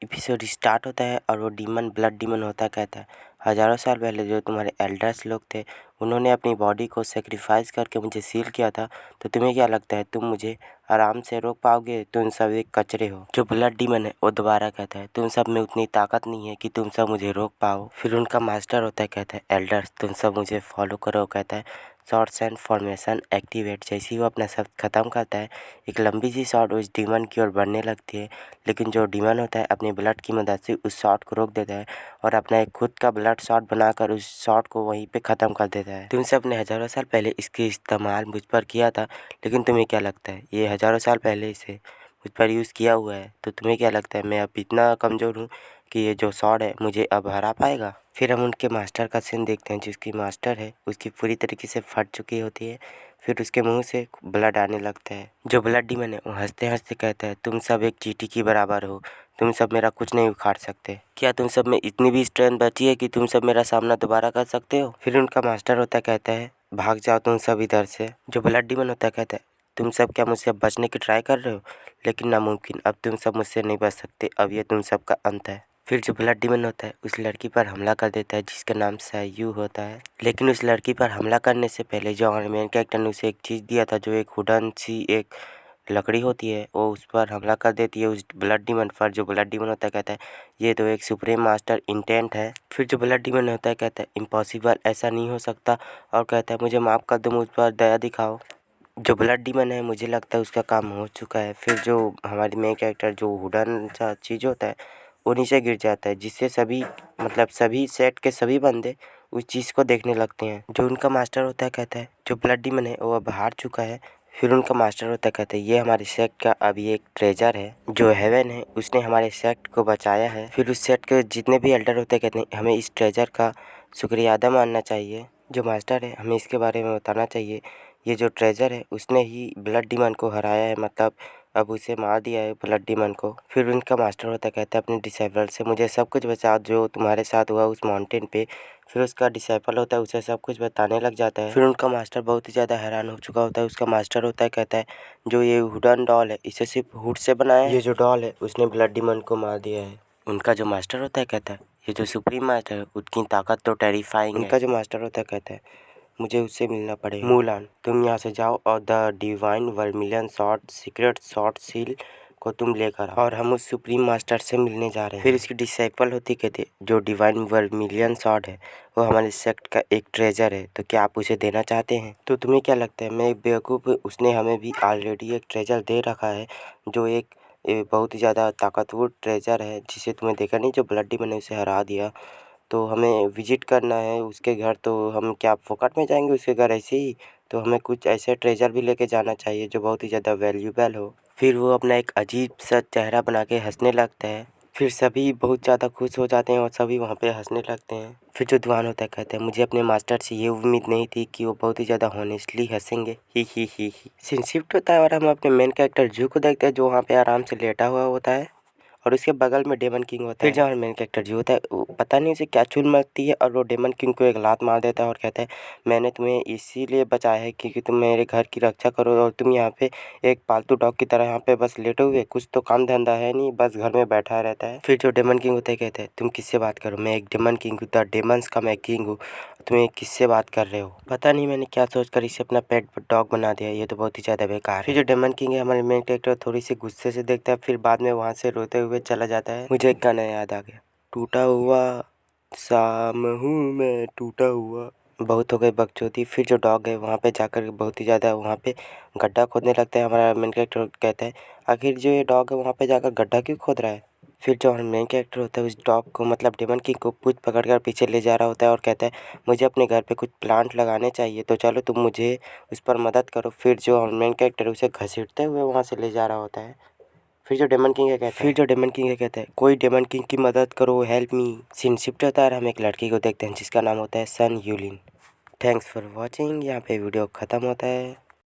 Episode start होता है और वो डीमन ब्लड डीमन होता कहता है, हज़ारों साल पहले जो तुम्हारे एल्डर्स लोग थे उन्होंने अपनी बॉडी को सेक्रीफाइस करके मुझे सील किया था। तो तुम्हें क्या लगता है तुम मुझे आराम से रोक पाओगे? तुम सब एक कचरे हो। जो ब्लड डीमन है वो दोबारा कहता है, तुम सब में उतनी ताकत नहीं है कि तुम सब मुझे रोक पाओ। फिर उनका मास्टर होता है, कहता है एल्डर्स तुम सब मुझे फॉलो करो। कहता है शॉर्ट्स एंड फॉर्मेशन एक्टिवेट। जैसे ही वो अपना शब्द ख़त्म करता है एक लंबी सी शॉट उस डीमन की ओर बढ़ने लगती है, लेकिन जो डीमन होता है अपने ब्लड की मदद से उस शॉट को रोक देता है और अपना एक खुद का ब्लड शॉट बनाकर उस शॉट को वहीं पे ख़त्म कर देता है। तुम सब ने हज़ारों साल पहले इसके इस्तेमाल मुझ पर किया था, लेकिन तुम्हें क्या लगता है ये हज़ारों साल पहले इसे मुझ पर यूज़ किया हुआ है, तो तुम्हें क्या लगता है मैं अब इतना कमज़ोर हूँ कि ये जो शॉट है मुझे अब हरा पाएगा? फिर हम उनके मास्टर का सीन देखते हैं। जिसकी मास्टर है उसकी पूरी तरीके से फट चुकी होती है, फिर उसके मुंह से ब्लड आने लगता है। जो ब्लड डीमन है वो हंसते हंसते कहता है, तुम सब एक चींटी की बराबर हो, तुम सब मेरा कुछ नहीं उखाड़ सकते। क्या तुम सब में इतनी भी स्ट्रेंथ बची है कि तुम सब मेरा सामना दोबारा कर सकते हो? फिर उनका मास्टर होता है, कहता है भाग जाओ तुम सब इधर से। जो ब्लड डीमन होता है कहता है, तुम सब क्या मुझसे अब बचने की ट्राई कर रहे हो? लेकिन नामुमकिन, अब तुम सब मुझसे नहीं बच सकते, अब ये तुम सब का अंत है। फिर जो ब्लड डीमन होता है उस लड़की पर हमला कर देता है जिसका नाम सायू होता है। लेकिन उस लड़की पर हमला करने से पहले जो मेन कैरेक्टर ने उसे एक चीज़ दिया था, जो एक वुडन सी एक लकड़ी होती है, वो उस पर हमला कर देती है उस ब्लड डीमन पर। जो ब्लड डीमन होता है कहता है ये तो एक सुप्रीम मास्टर इंटेंट है। फिर जो ब्लड डीमन होता है कहता है इम्पॉसिबल, ऐसा नहीं हो सकता, और कहता है मुझे माफ़ कर दो, मुझ पर दया दिखाओ। जो ब्लड डीमन है मुझे लगता है उसका काम हो चुका है। फिर जो हमारी मेन कैरेक्टर जो वुडन सा चीज़ होता है वो नीचे गिर जाता है, जिससे सभी सभी सेट के सभी बंदे उस चीज़ को देखने लगते हैं। जो उनका मास्टर होता है कहता है जो ब्लड डीमन है वो अब हार चुका है। फिर उनका मास्टर होता है कहता है ये हमारे सेक्ट का अभी एक ट्रेजर है, जो हेवन है उसने हमारे सेक्ट को बचाया है। फिर उस सेक्ट के जितने भी एल्डर होते हैं कहते हैं हमें इस ट्रेजर का शुक्रिया अदा मानना चाहिए। जो मास्टर है हमें इसके बारे में बताना चाहिए, ये जो ट्रेजर है उसने ही ब्लड डीमन को हराया है, अब उसे मार दिया है ब्लड डीमन को। फिर उनका मास्टर होता है कहता है अपने डिसाइपल से मुझे सब कुछ बता जो तुम्हारे साथ हुआ उस माउंटेन पे। फिर उसका डिसाइपल होता है उसे सब कुछ बताने लग जाता है। फिर उनका मास्टर बहुत ही ज़्यादा हैरान हो चुका होता है। उसका मास्टर होता है कहता है जो ये वुडन डॉल है इसे सिर्फ वुड से बनाया है, ये जो डॉल है उसने ब्लड डीमन को मार दिया है। उनका जो मास्टर होता है कहता है ये जो सुप्रीम मास्टर है उसकी ताकत तो टेरिफाइंग है। उनका जो मास्टर होता है कहता है मुझे उससे मिलना पड़ेगा। मूलान तुम यहाँ से जाओ और the divine vermilion short secret short seal को तुम लेकर आओ, और हम उस सुप्रीम मास्टर से मिलने जा रहे हैं। फिर उसकी डिसाइपल होती कहते जो डिवाइन वर्मिलियन शॉर्ट है वो हमारे सेक्ट का एक ट्रेजर है, तो क्या आप उसे देना चाहते हैं? तो तुम्हें क्या लगता है मैं एक बेवकूफ़, उसने हमें भी ऑलरेडी एक ट्रेजर दे रखा है जो एक बहुत ही ज़्यादा ताकतवर ट्रेजर है, जिसे तुम्हें देखा नहीं जो ब्लड डीमन ने उसे हरा दिया। तो हमें विजिट करना है उसके घर, तो हम क्या फोकट में जाएंगे उसके घर ऐसे ही? तो हमें कुछ ऐसे ट्रेजर भी लेके जाना चाहिए जो बहुत ही ज़्यादा वैल्यूबल हो। फिर वो अपना एक अजीब सा चेहरा बना के हंसने लगता है। फिर सभी बहुत ज़्यादा खुश हो जाते हैं और सभी वहाँ पे हंसने लगते हैं। फिर जो दीवान होता है कहता है मुझे अपने मास्टर से ये उम्मीद नहीं थी कि वो बहुत ही ज़्यादा हॉनेस्टली हंसेंगे। ही। सीन शिफ्ट होता है और हम अपने मेन कैरेक्टर जू को देखते हैं जो वहाँ पे आराम से लेटा हुआ होता है और उसके बगल में डेमन किंग होता है। फिर जहाँ मेन कैरेक्टर जो होता है वो पता नहीं उसे क्या चुल मचती है और वो डेमन किंग को एक लात मार देता है और कहता है मैंने तुम्हें इसीलिए बचाया है क्योंकि तुम मेरे घर की रक्षा करो, और तुम यहाँ पे एक पालतू डॉग की तरह यहाँ पे बस लेटे हुए, कुछ तो काम धंधा है नहीं, बस घर में बैठा रहता है। फिर जो डेमन किंग होता है कहता है तुम किससे बात करो, मैं एक डेमन किंग हूँ, द डेमन्स का मैं किंग हूँ, तुम्हें किससे बात कर रहे हो? पता नहीं मैंने क्या सोचकर इसे अपना पेट डॉग बना दिया, ये तो बहुत ही ज़्यादा बेकार है। फिर जो डेमन किंग है हमारे मेन कैरेक्टर थोड़ी सी गुस्से से देखता है, फिर बाद में वहाँ से रोते हुए चला जाता है। मुझे एक गाना याद आ गया, टूटा हुआ शाम हूँ मैं टूटा हुआ। बहुत हो गई बकचोदी। फिर जो डॉग है वहाँ पे जाकर बहुत ही ज़्यादा वहाँ पे गड्ढा खोदने लगता है। हमारा मेन कैरेक्टर कहता है आखिर जो ये डॉग है वहाँ पे जाकर गड्ढा क्यों खोद रहा है? फिर जो मेन कैरेक्टर होता है उस डॉग को डेमन किंग को पूंछ पकड़कर पीछे ले जा रहा होता है और कहता है मुझे अपने घर पे कुछ प्लांट लगाने चाहिए, तो चलो तुम मुझे उस पर मदद करो। फिर जो मेन कैरेक्टर उसे घसीटते हुए वहाँ से ले जा रहा होता है। फिर जो डेमन किंग है कहता है कोई डेमन किंग की मदद करो, हेल्प मी। सीन शिफ्ट होता है और हम एक लड़की को देखते हैं जिसका नाम होता है सन यूलिन। Thanks for watching. यहाँ पे वीडियो ख़त्म होता है।